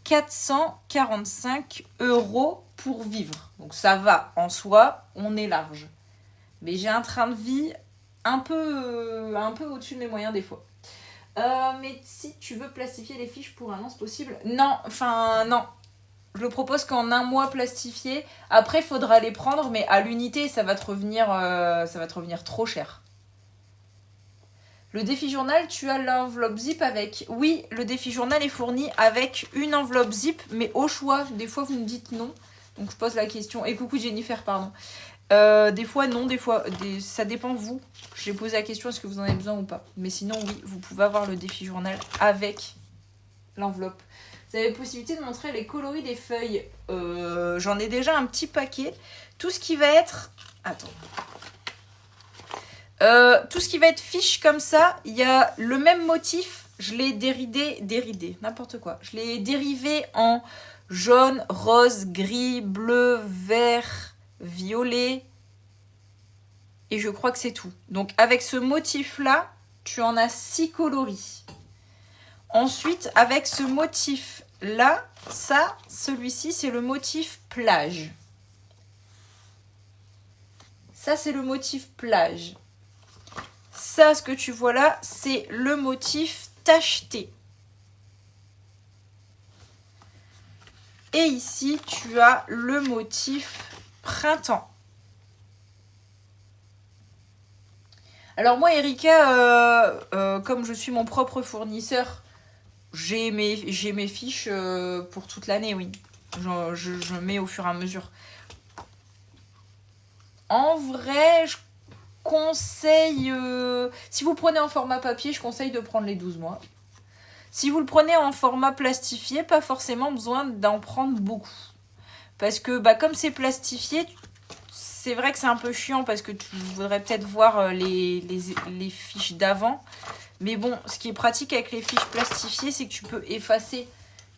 445 € pour vivre. Donc ça va, en soi, on est large. Mais j'ai un train de vie un peu au-dessus de mes moyens des fois. Mais si tu veux plastifier les fiches pour un an, c'est possible? Non, non. Je le propose qu'en un mois plastifié. Après, il faudra les prendre, mais à l'unité, ça va te revenir trop cher. Le défi journal, tu as l'enveloppe zip avec... Oui, le défi journal est fourni avec une enveloppe zip, mais au choix. Des fois, vous me dites non. Donc, je pose la question. Et coucou Jennifer, pardon. Des fois, non. Des fois, ça dépend vous. J'ai posé la question, est-ce que vous en avez besoin ou pas? Mais sinon, oui, vous pouvez avoir le défi journal avec l'enveloppe. Vous avez la possibilité de montrer les coloris des feuilles. J'en ai déjà un petit paquet. Tout ce qui va être... Attends. Tout ce qui va être fiche comme ça, il y a le même motif. Je l'ai déridé, n'importe quoi. Je l'ai dérivé en jaune, rose, gris, bleu, vert, violet. Et je crois que c'est tout. Donc avec ce motif-là, tu en as 6 coloris. Ensuite, avec ce motif-là, celui-ci, c'est le motif plage. Ça, c'est le motif plage. Ça, ce que tu vois là, c'est le motif tacheté. Et ici, tu as le motif printemps. Alors moi, Erika, comme je suis mon propre fournisseur, j'ai mes fiches pour toute l'année, oui. Je mets au fur et à mesure. En vrai, je conseille... si vous prenez en format papier, je conseille de prendre les 12 mois. Si vous le prenez en format plastifié, pas forcément besoin d'en prendre beaucoup. Parce que comme c'est plastifié, c'est vrai que c'est un peu chiant parce que tu voudrais peut-être voir les fiches d'avant. Mais bon, ce qui est pratique avec les fiches plastifiées, c'est que tu peux effacer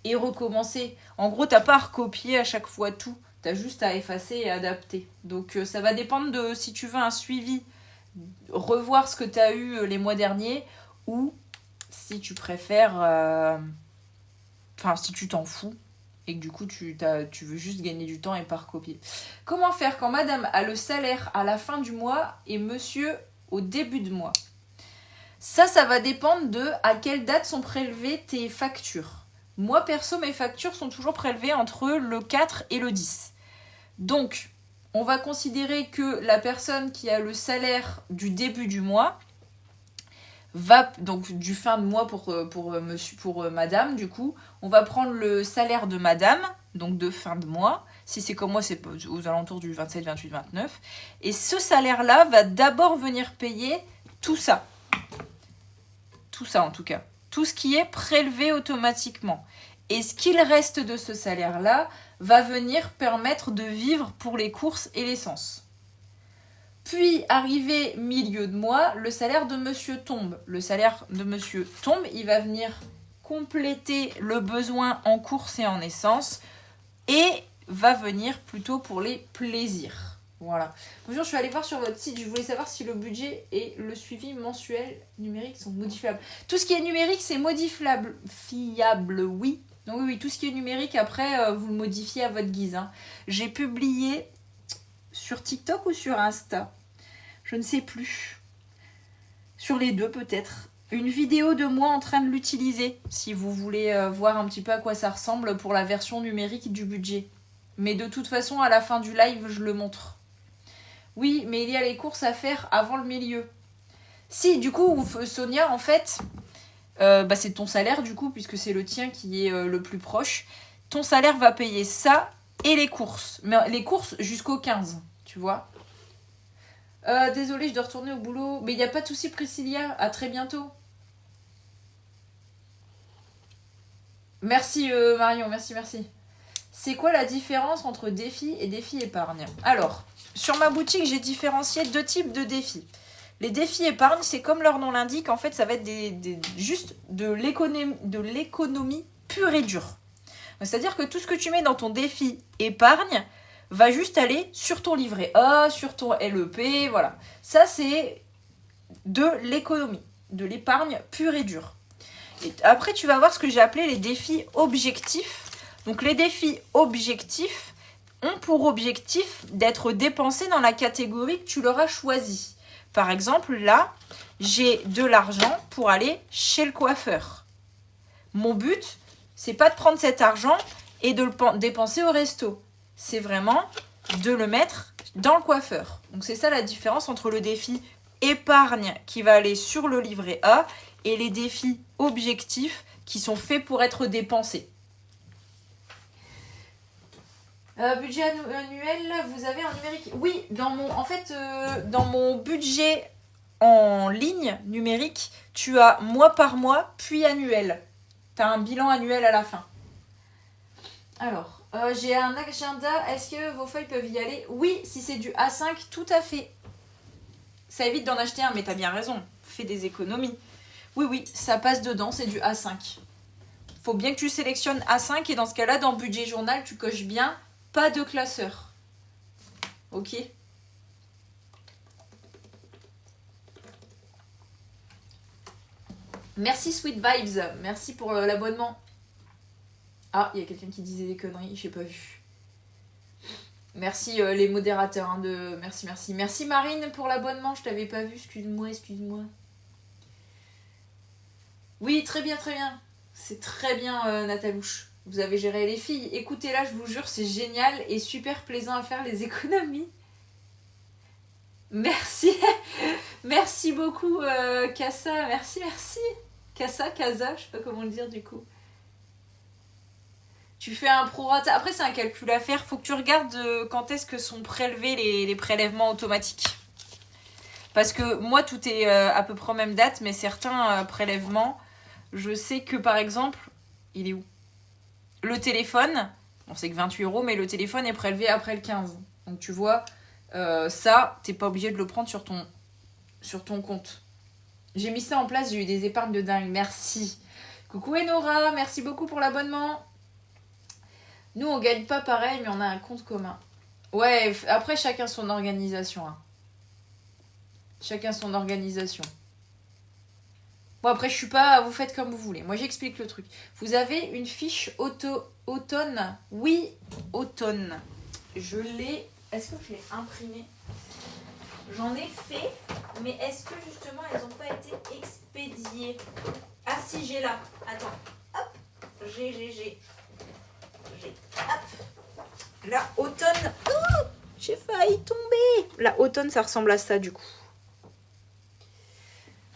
et recommencer. En gros, t'as pas à recopier à chaque fois tout. T'as juste à effacer et adapter. Donc ça va dépendre de si tu veux un suivi, revoir ce que tu as eu les mois derniers, ou si tu préfères... Enfin, si tu t'en fous et que du coup, tu veux juste gagner du temps et pas recopier. Comment faire quand madame a le salaire à la fin du mois et monsieur au début de mois? Ça va dépendre de à quelle date sont prélevées tes factures. Moi, perso, mes factures sont toujours prélevées entre le 4 et le 10. Donc, on va considérer que la personne qui a le salaire du début du mois va, donc du fin de mois pour madame, du coup, on va prendre le salaire de madame, donc de fin de mois. Si c'est comme moi, c'est aux alentours du 27, 28, 29. Et ce salaire-là va d'abord venir payer tout ça. Tout ça, en tout cas. Tout ce qui est prélevé automatiquement. Et ce qu'il reste de ce salaire-là va venir permettre de vivre pour les courses et l'essence. Puis, arrivé milieu de mois, le salaire de monsieur tombe. Le salaire de monsieur tombe, il va venir compléter le besoin en courses et en essence et va venir plutôt pour les plaisirs. Voilà. Bonjour, je suis allée voir sur votre site. Je voulais savoir si le budget et le suivi mensuel numérique sont modifiables. Tout ce qui est numérique, c'est modifiable, oui. Donc oui, tout ce qui est numérique, après, vous le modifiez à votre guise. Hein. J'ai publié sur TikTok ou sur Insta, je ne sais plus. Sur les deux peut-être. Une vidéo de moi en train de l'utiliser, si vous voulez voir un petit peu à quoi ça ressemble pour la version numérique du budget. Mais de toute façon, à la fin du live, je le montre. Oui, mais il y a les courses à faire avant le milieu. Si, du coup, Sonia, en fait, c'est ton salaire, du coup, puisque c'est le tien qui est le plus proche. Ton salaire va payer ça et les courses. Mais les courses jusqu'au 15, tu vois. Désolée, je dois retourner au boulot. Mais il n'y a pas de souci, Priscilla. À très bientôt. Merci, Marion. Merci. C'est quoi la différence entre défi et défi épargne? Alors, sur ma boutique, j'ai différencié 2 types de défis. Les défis épargne, c'est comme leur nom l'indique, en fait, ça va être juste de l'économie pure et dure. C'est-à-dire que tout ce que tu mets dans ton défi épargne va juste aller sur ton livret A, sur ton LEP, voilà. Ça, c'est de l'économie, de l'épargne pure et dure. Et après, tu vas voir ce que j'ai appelé les défis objectifs. Donc, les défis objectifs, ont pour objectif d'être dépensés dans la catégorie que tu leur as choisie. Par exemple, là, j'ai de l'argent pour aller chez le coiffeur. Mon but, c'est pas de prendre cet argent et de le dépenser au resto. C'est vraiment de le mettre dans le coiffeur. Donc c'est ça la différence entre le défi épargne qui va aller sur le livret A et les défis objectifs qui sont faits pour être dépensés. Budget annuel, vous avez un numérique? Oui, dans mon budget en ligne numérique, tu as mois par mois, puis annuel. Tu as un bilan annuel à la fin. Alors, j'ai un agenda. Est-ce que vos feuilles peuvent y aller? Oui, si c'est du A5, tout à fait. Ça évite d'en acheter un, mais tu as bien raison. Fais des économies. Oui, ça passe dedans, c'est du A5. Faut bien que tu sélectionnes A5 et dans ce cas-là, dans budget journal, tu coches bien pas de classeur. Ok? Merci Sweet Vibes, merci pour l'abonnement. Ah, il y a quelqu'un qui disait des conneries, j'ai pas vu. Merci les modérateurs hein, merci. Merci Marine pour l'abonnement, je t'avais pas vu, excuse-moi. Oui, très bien. C'est très bien Natalouche. Vous avez géré les filles. Écoutez là, je vous jure, c'est génial et super plaisant à faire les économies. Merci. Merci beaucoup Kassa, merci. Kassa, je sais pas comment le dire du coup. Tu fais un prorata. Après, c'est un calcul à faire. Faut que tu regardes quand est-ce que sont prélevés les prélèvements automatiques. Parce que moi, tout est à peu près aux mêmes dates, mais certains prélèvements, je sais que par exemple, il est où? Le téléphone, bon, c'est que 28 €, mais le téléphone est prélevé après le 15. Donc tu vois, ça, t'es pas obligé de le prendre sur ton compte. J'ai mis ça en place, j'ai eu des épargnes de dingue. Merci. Coucou Enora, merci beaucoup pour l'abonnement. Nous, on gagne pas pareil, mais on a un compte commun. Ouais, après, chacun son organisation. Hein. Chacun son organisation. Bon, après, je suis pas... Vous faites comme vous voulez. Moi, j'explique le truc. Vous avez une fiche automne. Oui, automne. Je l'ai... Est-ce que je l'ai imprimée? J'en ai fait, mais est-ce que, justement, elles n'ont pas été expédiées? Ah, si, j'ai là. Attends. Hop. J'ai. Hop. La automne. Oh, j'ai failli tomber. La automne, ça ressemble à ça, du coup.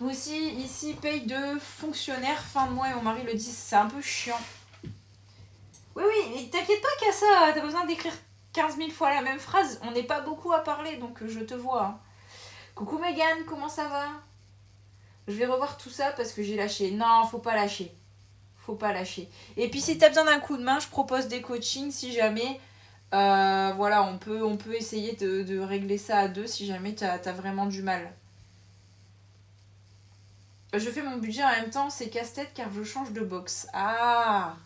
Nous aussi, ici, paye de fonctionnaire fin de mois et mon mari le dit, c'est un peu chiant. Oui, mais t'inquiète pas qu'à ça, t'as besoin d'écrire 15 000 fois la même phrase. On n'est pas beaucoup à parler, donc je te vois. Hein. Coucou Mégane, comment ça va? Je vais revoir tout ça parce que j'ai lâché. Non, faut pas lâcher. Et puis si t'as besoin d'un coup de main, je propose des coachings si jamais... voilà, on peut essayer de régler ça à deux si jamais t'as vraiment du mal. Je fais mon budget en même temps, c'est casse-tête car je change de box. Ah!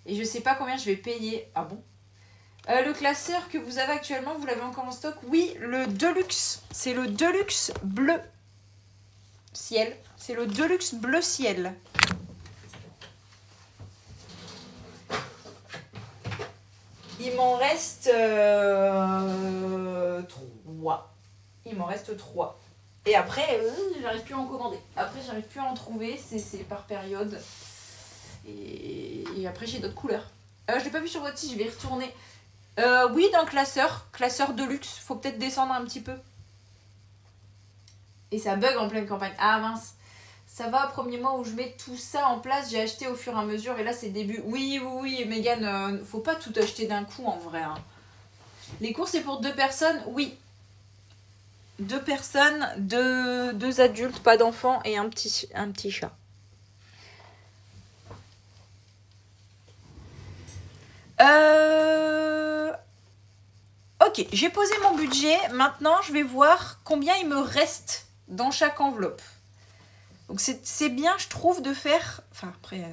Et je sais pas combien je vais payer. Ah bon? Le classeur que vous avez actuellement, vous l'avez encore en stock? Oui, le Deluxe. C'est le Deluxe bleu ciel. C'est le Deluxe bleu ciel. Il m'en reste 3. Il m'en reste 3. Et après, j'arrive plus à en commander. Après, j'arrive plus à en trouver. C'est par période. Et après, j'ai d'autres couleurs. Je l'ai pas vu sur votre site, je vais y retourner. Oui, dans le classeur. Classeur de luxe. Faut peut-être descendre un petit peu. Et ça bug en pleine campagne. Ah mince. Ça va, premier mois où je mets tout ça en place, j'ai acheté au fur et à mesure. Et là, c'est début. Oui, Mégane, faut pas tout acheter d'un coup en vrai. Hein. Les courses, c'est pour 2 personnes? Oui. 2 personnes, 2 adultes, pas d'enfants et un petit chat. Ok, j'ai posé mon budget. Maintenant, je vais voir combien il me reste dans chaque enveloppe. Donc, c'est bien, je trouve, de faire... Enfin, après,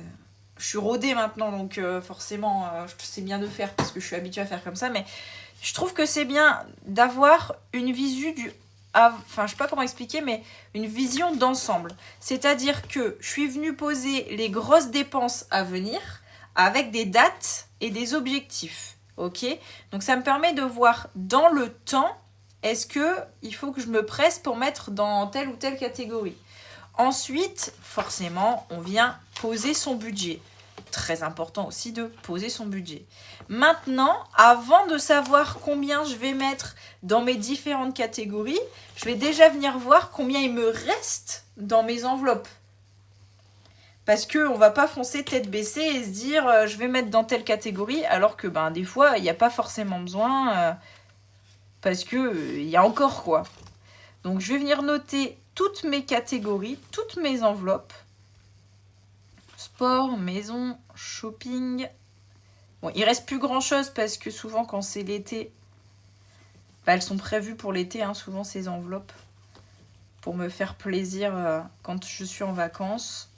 je suis rodée maintenant, donc forcément, c'est bien de faire parce que je suis habituée à faire comme ça. Mais je trouve que c'est bien d'avoir une visu du... Enfin, je sais pas comment expliquer, mais une vision d'ensemble. C'est-à-dire que je suis venue poser les grosses dépenses à venir avec des dates et des objectifs. Ok, donc ça me permet de voir dans le temps, est-ce qu'il faut que je me presse pour mettre dans telle ou telle catégorie. Ensuite, forcément, on vient poser son budget. Très important aussi de poser son budget. Maintenant, avant de savoir combien je vais mettre dans mes différentes catégories, je vais déjà venir voir combien il me reste dans mes enveloppes. Parce qu'on ne va pas foncer tête baissée et se dire je vais mettre dans telle catégorie, alors que des fois, il n'y a pas forcément besoin, parce qu'il y a encore quoi. Donc, je vais venir noter toutes mes catégories, toutes mes enveloppes. Sport, maison, shopping. Bon, il reste plus grand chose parce que souvent quand c'est l'été, elles sont prévues pour l'été, hein, souvent ces enveloppes. Pour me faire plaisir quand je suis en vacances.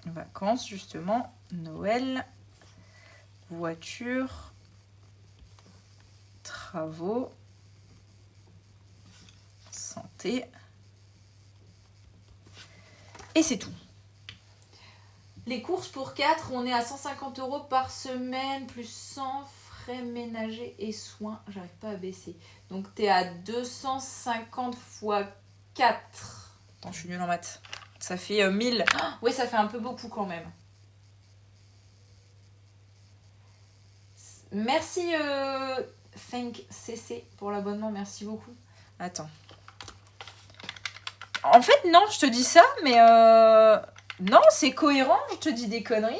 Vacances, justement. Noël. Voiture. Travaux. Santé. Et c'est tout. Les courses pour 4, on est à 150 € par semaine, plus 100 frais ménagers et soins. J'arrive pas à baisser. Donc, tu es à 250 fois 4. Attends, je suis nulle en maths. Ça fait 1000. Oh, oui, ça fait un peu beaucoup quand même. Merci, Feng CC, pour l'abonnement. Merci beaucoup. Attends. En fait, non, je te dis ça, mais... Non, c'est cohérent, je te dis des conneries.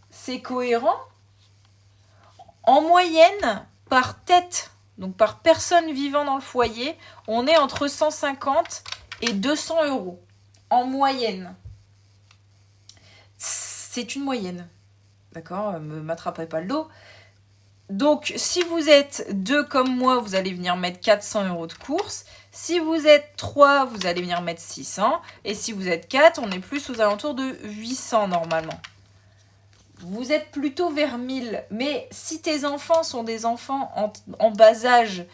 C'est cohérent. En moyenne, par tête, donc par personne vivant dans le foyer, on est entre 150 et 200 €. En moyenne. C'est une moyenne. D'accord ? Ne m'attrapez pas le dos. Donc, si vous êtes 2 comme moi, vous allez venir mettre 400 € de course. Si vous êtes 3, vous allez venir mettre 600. Et si vous êtes 4, on est plus aux alentours de 800 normalement. Vous êtes plutôt vers 1000. Mais si tes enfants sont des enfants en bas âge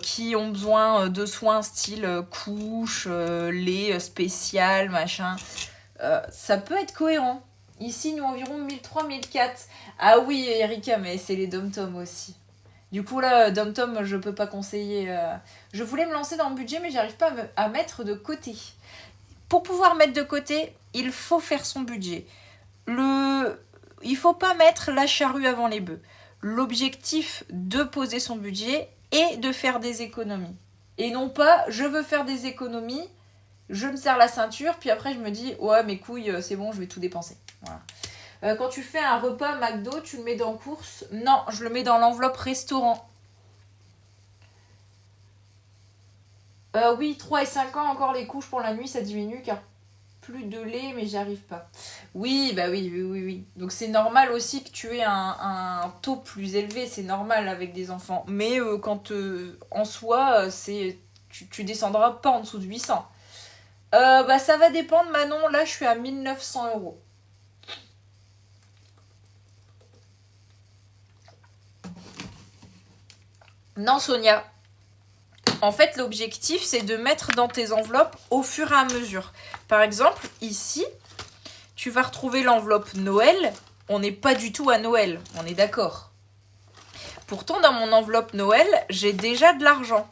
qui ont besoin de soins style couche, lait spécial, machin, ça peut être cohérent. Ici, nous environ 1003, 1004. Ah oui, Erika, mais c'est les dom-tom aussi. Du coup, là, dom-tom, je peux pas conseiller. Je voulais me lancer dans le budget, mais j'arrive pas à mettre de côté. Pour pouvoir mettre de côté, il faut faire son budget. Il faut pas mettre la charrue avant les bœufs. L'objectif de poser son budget est de faire des économies. Et non pas, je veux faire des économies, je me serre la ceinture, puis après je me dis, ouais, mes couilles, c'est bon, je vais tout dépenser. Voilà. Quand tu fais un repas McDo, tu le mets dans course? Non, je le mets dans l'enveloppe restaurant. Oui, 3 et 5 ans, encore les couches pour la nuit, ça diminue car plus de lait, mais j'y arrive pas. Oui, bah oui. Donc c'est normal aussi que tu aies un taux plus élevé, c'est normal avec des enfants. Mais quand en soi, tu descendras pas en dessous de 800. Bah ça va dépendre, Manon. Là, je suis à 1900 €. Non, Sonia. En fait, l'objectif, c'est de mettre dans tes enveloppes au fur et à mesure. Par exemple, ici, tu vas retrouver l'enveloppe Noël. On n'est pas du tout à Noël, on est d'accord. Pourtant, dans mon enveloppe Noël, j'ai déjà de l'argent.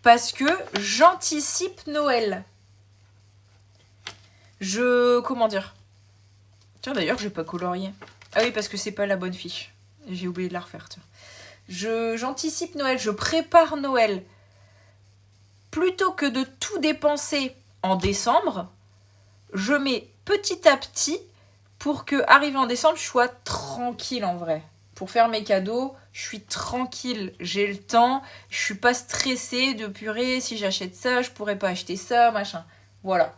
Parce que j'anticipe Noël. Comment dire? Tiens, d'ailleurs, je n'ai pas colorié. Ah oui, parce que c'est pas la bonne fiche. J'ai oublié de la refaire, tiens. J'anticipe Noël, je prépare Noël. Plutôt que de tout dépenser en décembre, je mets petit à petit pour que, arrivé en décembre, je sois tranquille en vrai. Pour faire mes cadeaux, je suis tranquille, j'ai le temps, je suis pas stressée de purée, si j'achète ça, je pourrais pas acheter ça, machin. Voilà.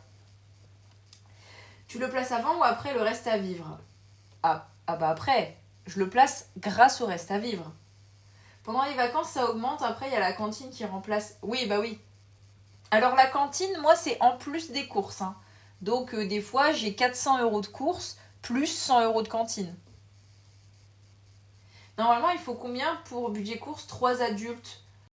Tu le places avant ou après le reste à vivre? Ah bah après, je le place grâce au reste à vivre. Pendant les vacances, ça augmente. Après, il y a la cantine qui remplace. Oui, bah oui. Alors, la cantine, moi, c'est en plus des courses. Hein. Donc, des fois, j'ai 400 € de courses plus 100 € de cantine. Normalement, il faut combien pour budget course? 3 adultes.